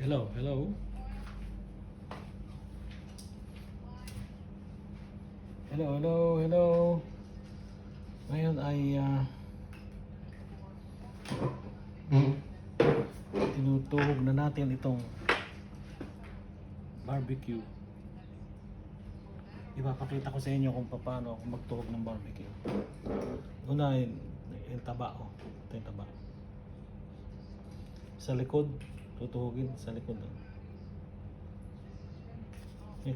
Hello, hello. Hello, hello, hello. Ngayon ay tinutuhog na natin itong barbecue. Ipapakita ko sa inyo kung paano ako magtuhog ng barbecue. Una yung taba. Oh. Ito yung taba. Sa likod, tutuhugin sa likod. Oh. Okay.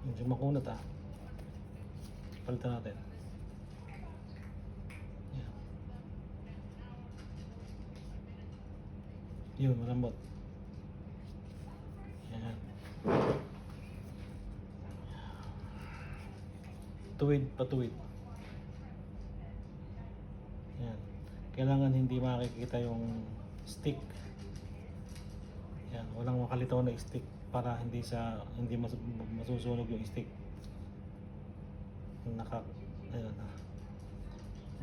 Medyo makunat palitan natin. Yan. Yun, malambot. Yan. Tuwid, patuwid. Yan. Kailangan hindi makikita yung stick. Yan, walang makalitaw na stick para hindi masusunog yung stick. Ayun,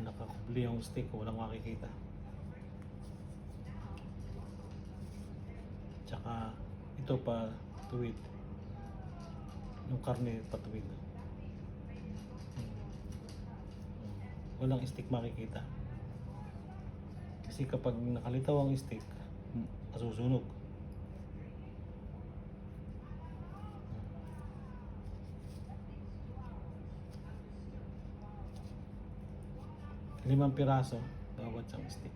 nakakubli yung stick, walang makikita. Tsaka ito pa tuwid. Yung karne patuwid. Walang stick makikita. Kasi kapag nakalitaw ang stick, masusunog. Limang piraso bawat isang stick.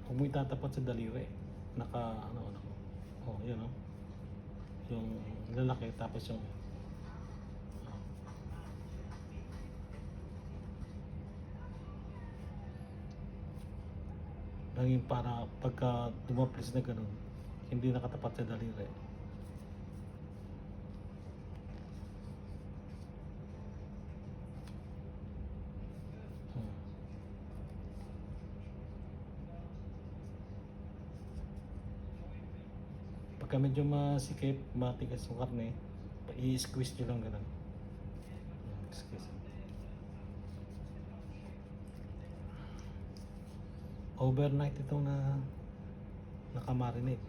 Huwag mo itatapat sa daliri. Oh, yun oh. Yung lalaki tapos yung naging para pagka dumaplis na ganun, hindi nakatapat sa daliri. Pagka medyo masikip, matigas yung karne, i-squeeze nyo lang ganun. Squeeze. Overnight itong nakamarinate.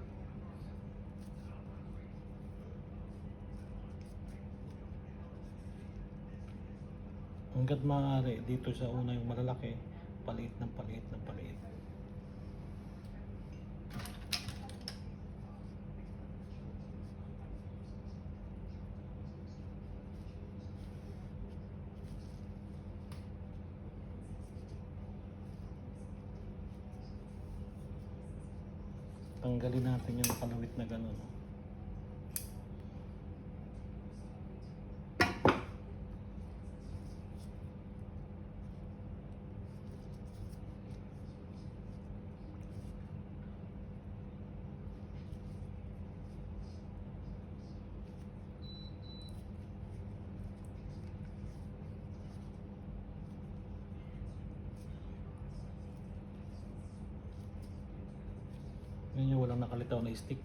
Hanggat maaari dito sa una yung malalaki, paliit ng paliit ng paliit. Tanggalin natin yung nakalawit na gano'n. Ngayon walang nakalitaw na stick.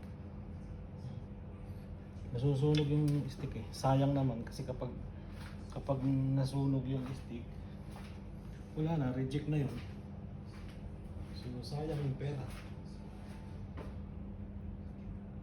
Nasusunog yung stick eh. Sayang naman kasi kapag nasunog yung stick, wala na, reject na yun. So sayang yung pera.